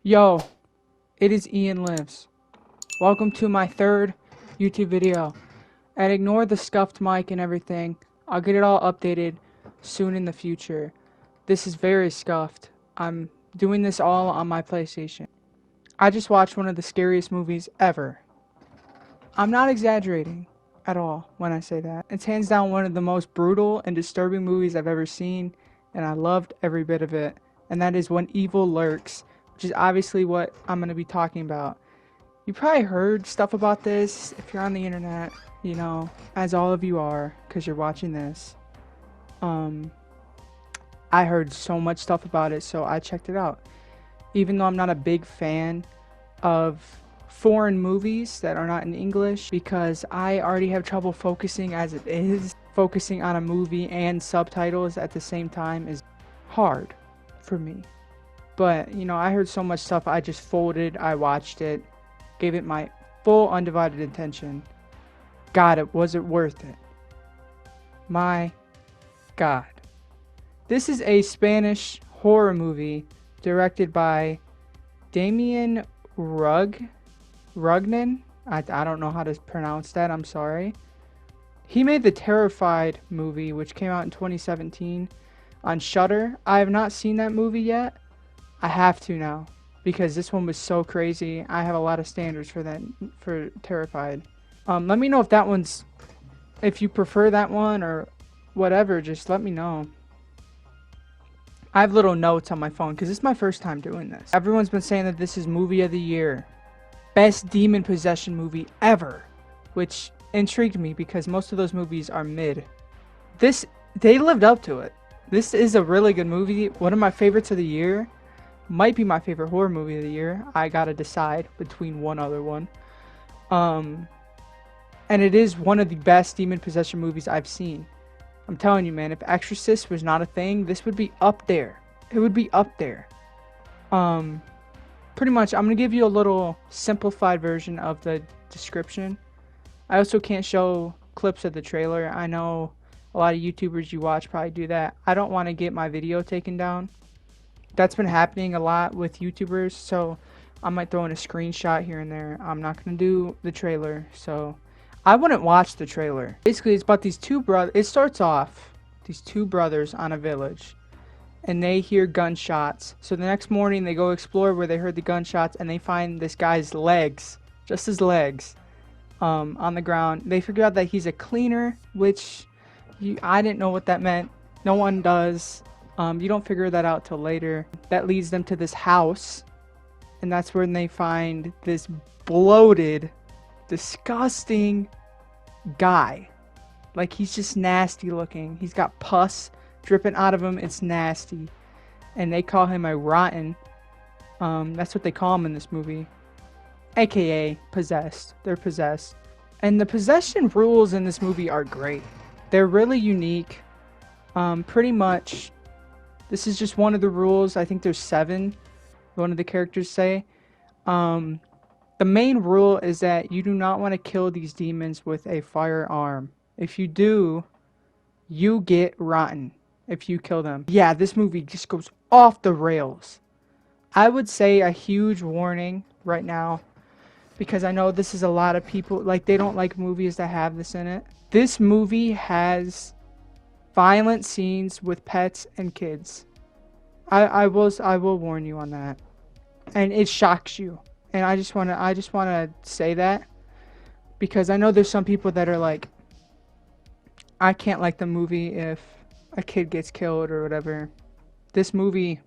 Yo, it is Ian Lives. Welcome to my third YouTube video. And ignore the scuffed mic and everything. I'll get it all updated soon in the future. This is very scuffed. I'm doing this all on my PlayStation. I just watched one of the scariest movies ever. I'm not exaggerating at all when I say that. It's hands down one of the most brutal and disturbing movies I've ever seen, and I loved every bit of it. And that is When Evil Lurks, which is obviously what I'm going to be talking about. You probably heard stuff about this if you're on the internet, you know, as all of you are, because you're watching this. I heard so much stuff about it, so I checked it out. Even though I'm not a big fan of foreign movies that are not in English, because I already have trouble focusing as it is. Focusing on a movie and subtitles at the same time is hard for me. But, you know, I heard so much stuff, I just folded, I watched it, gave it my full undivided attention. God, was it worth it? My God. This is a Spanish horror movie directed by Demián Rugna. I don't know how to pronounce that, I'm sorry. He made the Terrified movie, which came out in 2017 on Shudder. I have not seen that movie yet. I have to now, because this one was so crazy. I have a lot of standards for that, for Terrified. Let me know if that one's, if you prefer that one or whatever, just let me know. I have little notes on my phone, because this is my first time doing this. Everyone's been saying that this is movie of the year. Best demon possession movie ever, which intrigued me because most of those movies are mid. They lived up to it. This is a really good movie. One of my favorites of the year. Might be my favorite horror movie of the year. I gotta decide between one other one. And it is one of the best demon possession movies I've seen. I'm telling you, man, if Exorcist was not a thing, this would be up there. It would be up there. Pretty much, I'm gonna give you a little simplified version of the description. I also can't show clips of the trailer. I know a lot of YouTubers you watch probably do that. I don't want to get my video taken down. That's been happening a lot with YouTubers, so I might throw in a screenshot here and there. I'm not going to do the trailer, so I wouldn't watch the trailer. Basically, it's about these two brothers. It starts off, these two brothers on a village, and they hear gunshots. So the next morning, they go explore where they heard the gunshots, and they find this guy's legs, just his legs, on the ground. They figure out that he's a cleaner, which I didn't know what that meant. No one does. You don't figure that out till later. That leads them to this house, and that's when they find this bloated, disgusting guy. Like, he's just nasty looking. He's got pus dripping out of him. It's nasty, and they call him a rotten. That's what they call him in this movie, aka possessed. They're possessed, and the possession rules in this movie are great. They're really unique. Pretty much, this is just one of the rules. I think there's 7, one of the characters say. The main rule is that you do not want to kill these demons with a firearm. If you do, you get rotten if you kill them. Yeah, this movie just goes off the rails. I would say a huge warning right now, because I know this is a lot of people, like, they don't like movies that have this in it. This movie has violent scenes with pets and kids. I will warn you on that, and it shocks you. And I just wanna say that, because I know there's some people that are like, I can't like the movie if a kid gets killed or whatever. This movie,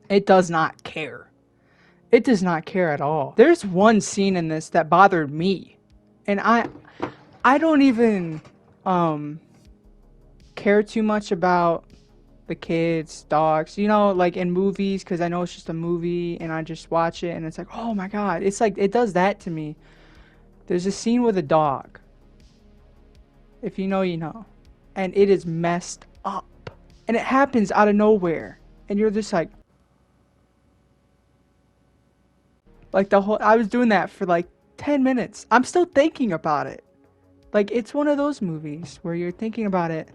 it does not care. It does not care at all. There's one scene in this that bothered me, and I don't even care too much about the kids, dogs, you know, like in movies, because I know it's just a movie and I just watch it and it's like, oh my God, it's like, it does that to me. There's a scene with a dog, if you know, you know, and it is messed up, and it happens out of nowhere, and you're just like the whole, I was doing that for like 10 minutes. I'm still thinking about it. Like, it's one of those movies where you're thinking about it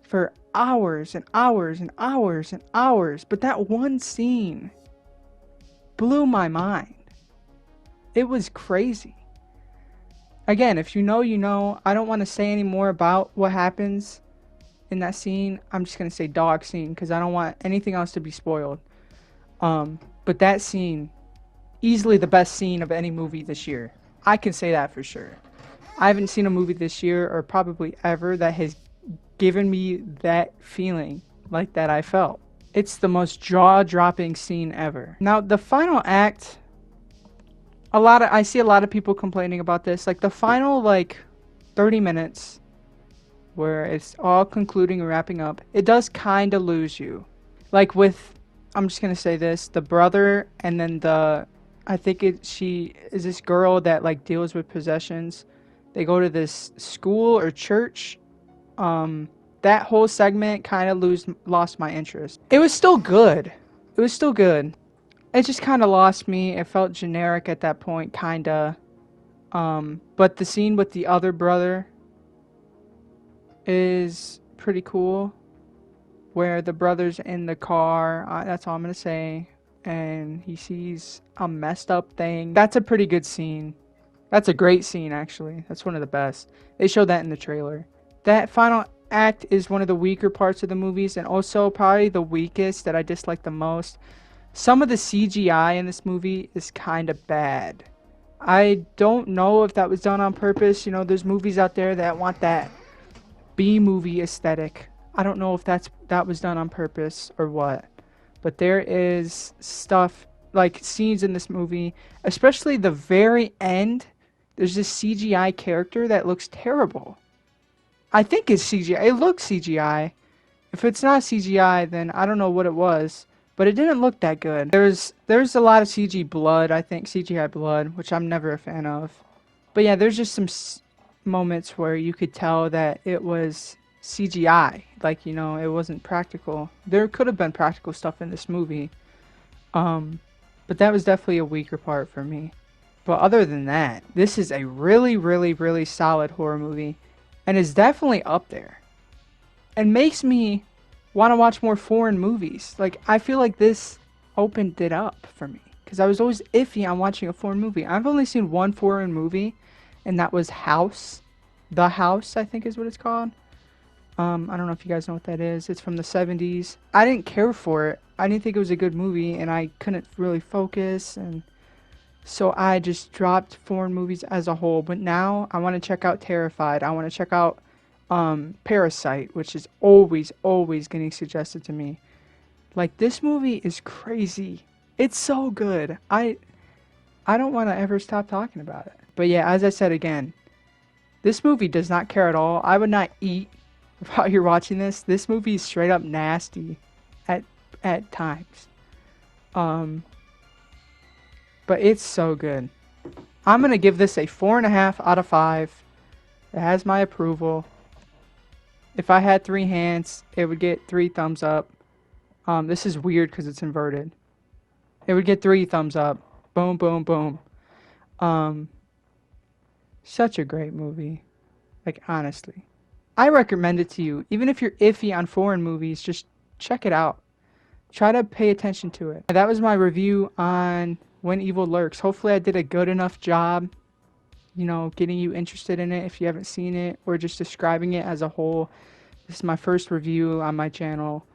for hours and hours and hours and hours. But that one scene blew my mind. It was crazy. Again, if you know, you know. I don't want to say any more about what happens in that scene. I'm just going to say dog scene because I don't want anything else to be spoiled. But that scene, easily the best scene of any movie this year. I can say that for sure. I haven't seen a movie this year or probably ever that has given me that feeling like that I felt. It's the most jaw-dropping scene ever. Now, the final act, I see a lot of people complaining about this. Like the final 30 minutes where it's all concluding and wrapping up, it does kind of lose you. Like with, I'm just going to say this, the brother and then I think she is this girl that like deals with possessions. They go to this school or church. That whole segment kind of lost my interest. It was still good. It was still good. It just kind of lost me. It felt generic at that point, kind of. But the scene with the other brother is pretty cool. Where the brother's in the car. That's all I'm going to say. And he sees a messed up thing. That's a pretty good scene. That's a great scene, actually. That's one of the best. They showed that in the trailer. That final act is one of the weaker parts of the movies, and also probably the weakest that I dislike the most. Some of the CGI in this movie is kind of bad. I don't know if that was done on purpose. You know, there's movies out there that want that B-movie aesthetic. I don't know if that was done on purpose or what. But there is stuff, like scenes in this movie, especially the very end. There's this CGI character that looks terrible. I think it's CGI. It looks CGI. If it's not CGI, then I don't know what it was. But it didn't look that good. There's a lot of CGI blood, which I'm never a fan of. But yeah, there's just some moments where you could tell that it was CGI. Like, you know, it wasn't practical. There could have been practical stuff in this movie. But that was definitely a weaker part for me. But other than that, this is a really, really, really solid horror movie. And is definitely up there. And makes me want to watch more foreign movies. Like, I feel like this opened it up for me. Because I was always iffy on watching a foreign movie. I've only seen one foreign movie. And that was House. The House, I think is what it's called. I don't know if you guys know what that is. It's from the 70s. I didn't care for it. I didn't think it was a good movie. And I couldn't really focus. And so I just dropped foreign movies as a whole. But now I want to check out Terrified. I want to check out Parasite, which is always getting suggested to me. Like, this movie is crazy. It's so good. I don't want to ever stop talking about it. But yeah, as I said again, this movie does not care at all. I would not eat while you're watching this. This movie is straight up nasty at times. But it's so good. I'm going to give this a 4.5 out of 5. It has my approval. If I had 3 hands, it would get 3 thumbs up. This is weird because it's inverted. It would get 3 thumbs up. Boom, boom, boom. Such a great movie. Like, honestly. I recommend it to you. Even if you're iffy on foreign movies, just check it out. Try to pay attention to it. That was my review on When Evil Lurks. Hopefully I did a good enough job, you know, getting you interested in it if you haven't seen it, or just describing it as a whole. This is my first review on my channel.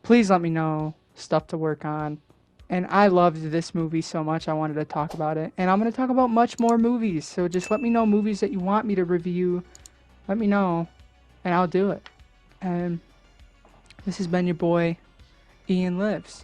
Please let me know stuff to work on. And I loved this movie so much I wanted to talk about it. And I'm going to talk about much more movies. So just let me know movies that you want me to review. Let me know and I'll do it. And this has been your boy, Ian Lives.